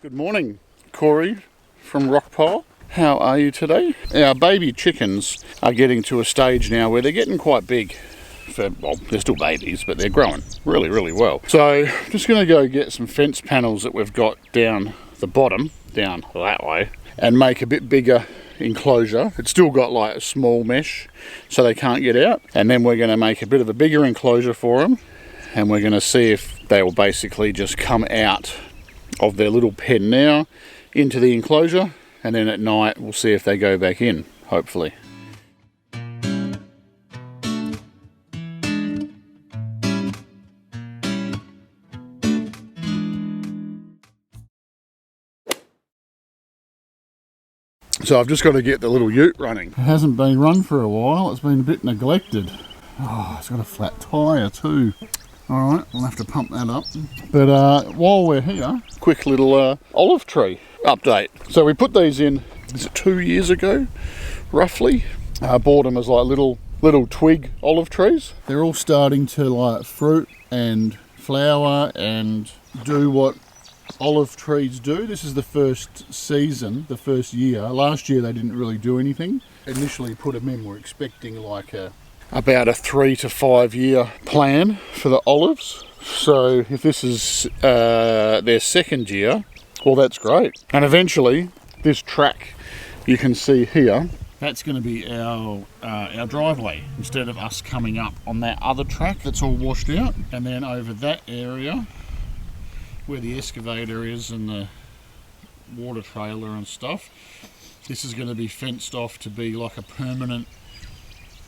Good morning, Corey from Rockpile. How are you today? Our baby chickens are getting to a stage now where they're getting quite big. Well, they're still babies, but they're growing really well. So I'm just going to go get some fence panels that we've got down the bottom, down that way, and make a bit bigger enclosure. It's still got like a small mesh so they can't get out, and then we're going to make a bit of a bigger enclosure for them, and we're going to see if they will basically just come out of their little pen now into the enclosure, and then at night we'll see if they go back in, hopefully. So I've just got to get the little ute running. It hasn't been run for a while, it's been a bit neglected. Oh, it's got a flat tyre too. Alright, we'll have to pump that up. But while we're here, quick little olive tree update. So we put these in, is it 2 years ago, roughly? Bought them as like little twig olive trees. They're all starting to like fruit and flower and do what olive trees do. This is the first season, the first year. Last year they didn't really do anything. Initially put them in, we're expecting like about a 3 to 5 year plan for the olives. So if this is their second year, well, that's great. And eventually this track you can see here, that's going to be our driveway, instead of us coming up on that other track that's all washed out. And then over that area where the excavator is and the water trailer and stuff, this is going to be fenced off to be like a permanent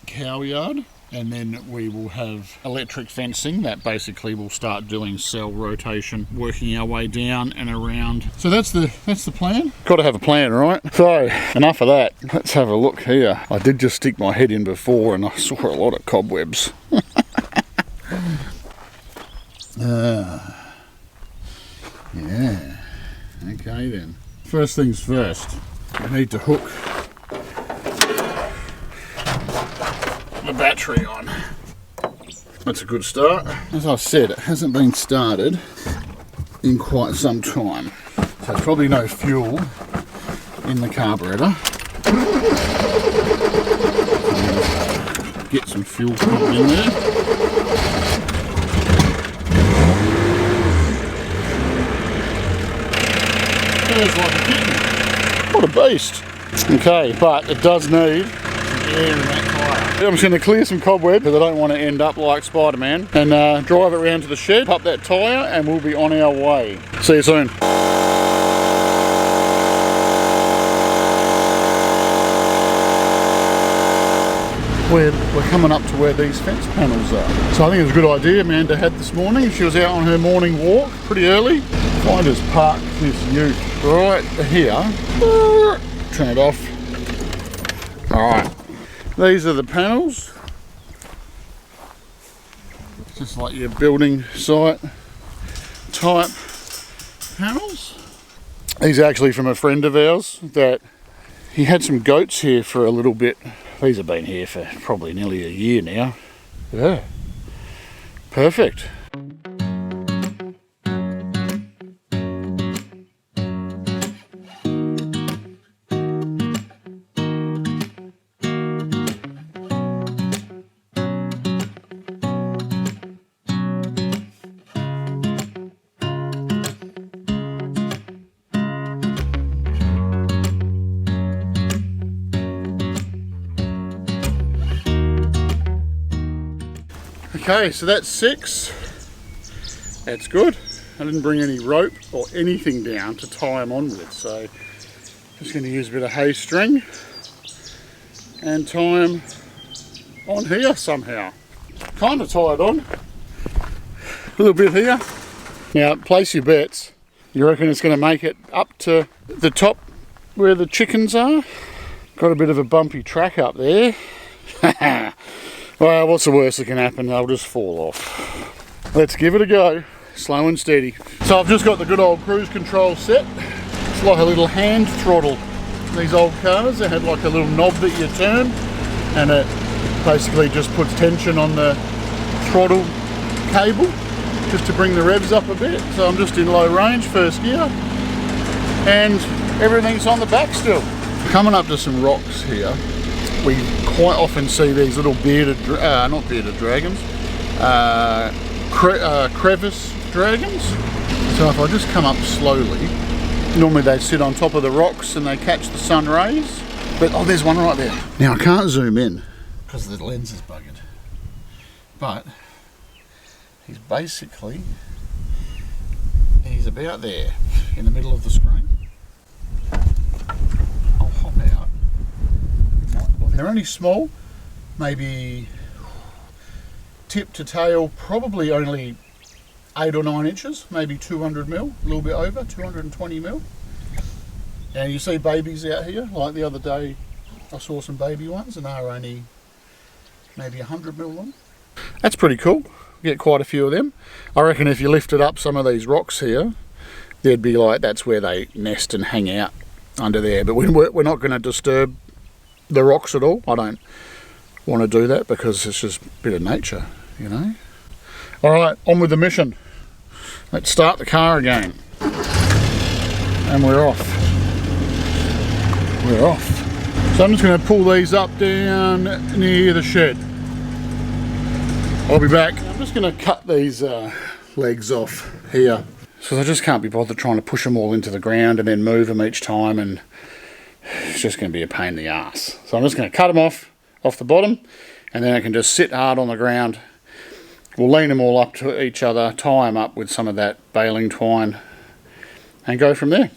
cow yard, and then we will have electric fencing that basically will start doing cell rotation, working our way down and around. So that's the plan. Got to have a plan, right? So enough of that, let's have a look here. I did just stick my head in before and I saw a lot of cobwebs. Yeah, okay then. First things first, I need to hook the battery on. That's a good start. As I said, it hasn't been started in quite some time, so there's probably no fuel in the carburetor. Get some fuel pumped in there. Like a kitten. What a beast. Okay, but it does need air in that tyre. I'm just going to clear some cobweb because I don't want to end up like Spider-Man, and drive it around to the shed, pop that tyre, and we'll be on our way. See you soon. We're coming up to where these fence panels are. So I think it was a good idea Amanda had this morning. She was out on her morning walk pretty early. Find us parked this ute right here. Turn it off. Alright, these are the panels. Just like your building site type panels. These are actually from a friend of ours that he had some goats here for a little bit. These have been here for probably nearly a year now. Yeah, perfect. Okay, so that's 6. That's good. I didn't bring any rope or anything down to tie them on with, so just going to use a bit of hay string and tie them on here somehow. Kind of tied on. A little bit here. Now, place your bets. You reckon it's going to make it up to the top where the chickens are? Got a bit of a bumpy track up there. Well, what's the worst that can happen? They'll just fall off. Let's give it a go, slow and steady. So I've just got the good old cruise control set. It's like a little hand throttle. These old cars, they had like a little knob that you turn, and it basically just puts tension on the throttle cable just to bring the revs up a bit. So I'm just in low range, first gear. and everything's on the back still. Coming up to some rocks here, we quite often see these little not bearded dragons, crevice dragons. So if I just come up slowly, normally they sit on top of the rocks and they catch the sun rays. But oh, there's one right there. Now I can't zoom in because the lens is buggered. But he's about there in the middle of the screen. I'll hop out. They're only small, maybe tip to tail, probably only 8 or 9 inches, maybe 200 mil, a little bit over, 220 mil. And you see babies out here, like the other day I saw some baby ones and they were only maybe 100 mil long. That's pretty cool. Get quite a few of them. I reckon if you lifted up some of these rocks here, there'd be like, that's where they nest and hang out under there. But we're not going to disturb the rocks at all. I don't want to do that because it's just a bit of nature, you know. All right, on with the mission. Let's start the car again. And we're off. We're off. So I'm just going to pull these up down near the shed. I'll be back. I'm just going to cut these legs off here, so I just can't be bothered trying to push them all into the ground and then move them each time, and it's just going to be a pain in the ass. So I'm just going to cut them off the bottom, and then I can just sit hard on the ground. We'll lean them all up to each other, tie them up with some of that baling twine, and go from there.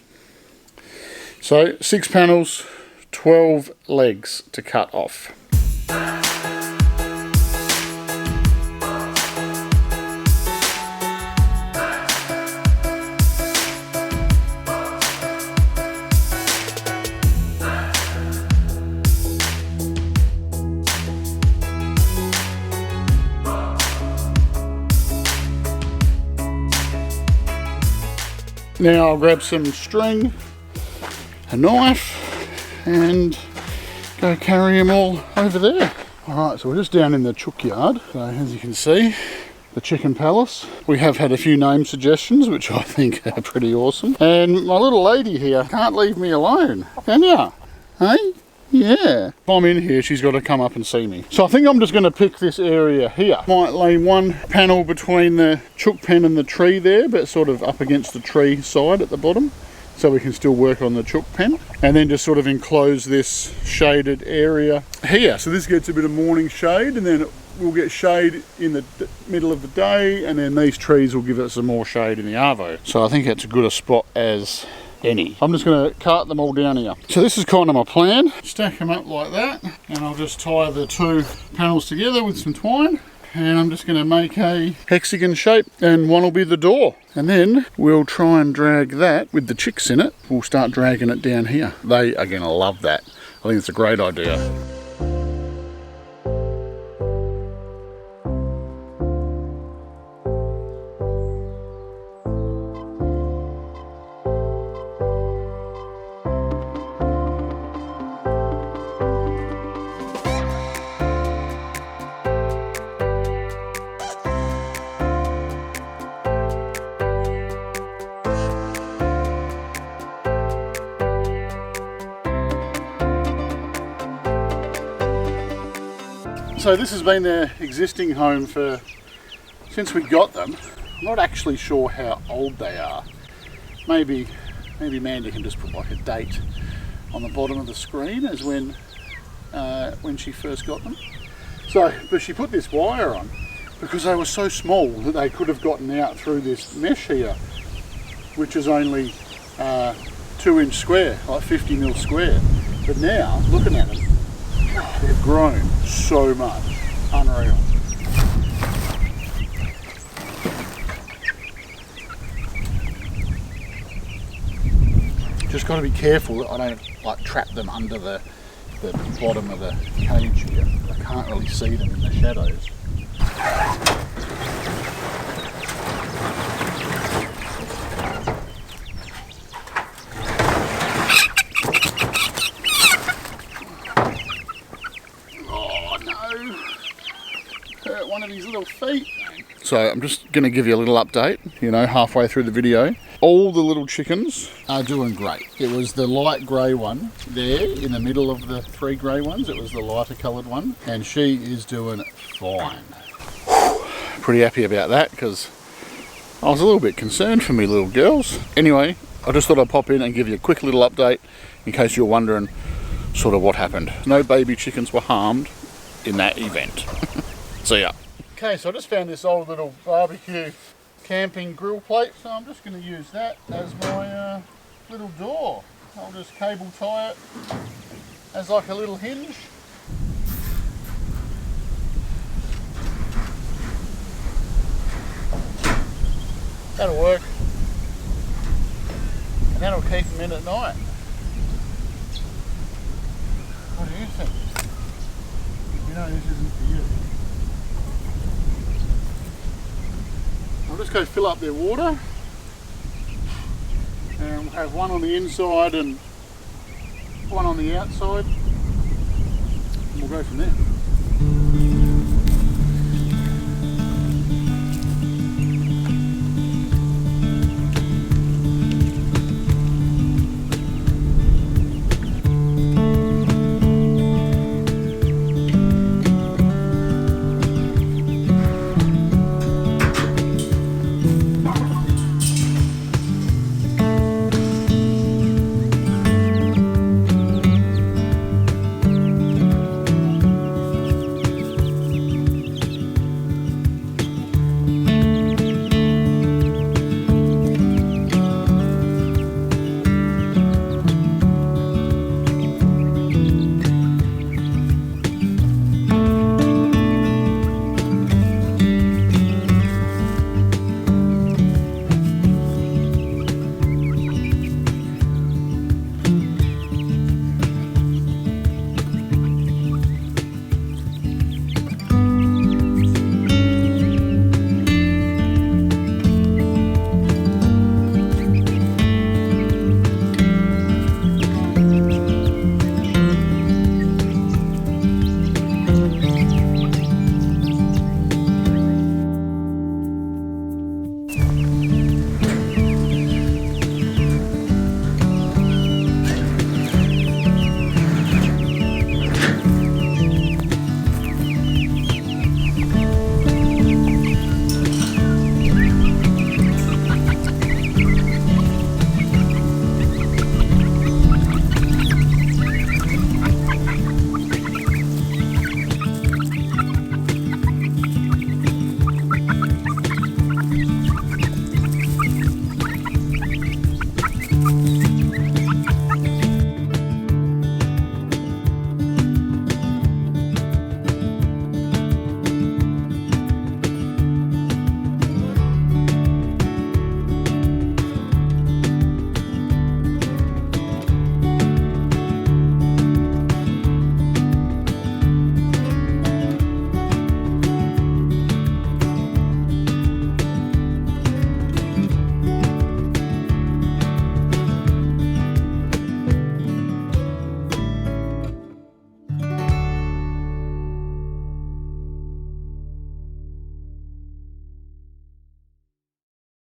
So 6 panels, 12 legs to cut off. Now I'll grab some string, a knife, and go carry them all over there. Alright, so we're just down in the chook yard. So as you can see, the chicken palace. We have had a few name suggestions, which I think are pretty awesome. And my little lady here can't leave me alone, can ya? Hey? Yeah. If I'm in here, she's got to come up and see me. So I think I'm just going to pick this area here. Might lay one panel between the chook pen and the tree there, but sort of up against the tree side at the bottom, so we can still work on the chook pen. And then just sort of enclose this shaded area here. So this gets a bit of morning shade, and then we'll get shade in the middle of the day, and then these trees will give us some more shade in the arvo. So I think that's as good a spot as any. I'm just going to cart them all down here. So this is kind of my plan. Stack them up like that, and I'll just tie the 2 panels together with some twine, and I'm just going to make a hexagon shape, and one will be the door. And then we'll try and drag that with the chicks in it. We'll start dragging it down here. They are going to love that. I think it's a great idea. So this has been their existing home since we got them. I'm not actually sure how old they are. Maybe Mandy can just put like a date on the bottom of the screen as when she first got them. So, but she put this wire on because they were so small that they could have gotten out through this mesh here, which is only 2-inch square, like 50 mil square. But now, looking at them, they've grown so much. Unreal. Just got to be careful that I don't like trap them under the bottom of the cage here. I can't really see them in the shadows. One of his little feet. So I'm just going to give you a little update, you know, halfway through the video. All the little chickens are doing great. It was the light grey one there in the middle of the 3 grey ones. It was the lighter coloured one, and she is doing fine. Pretty happy about that, because I was a little bit concerned for me little girls. Anyway, I just thought I'd pop in and give you a quick little update in case you're wondering sort of what happened. No baby chickens were harmed in that event. See ya. Okay, so I just found this old little barbecue camping grill plate, so I'm just going to use that as my little door. I'll just cable tie it as like a little hinge. That'll work, and that'll keep them in at night. What do you think? You know this isn't for you. I'll just go fill up their water, and we'll have one on the inside and one on the outside, and we'll go from there.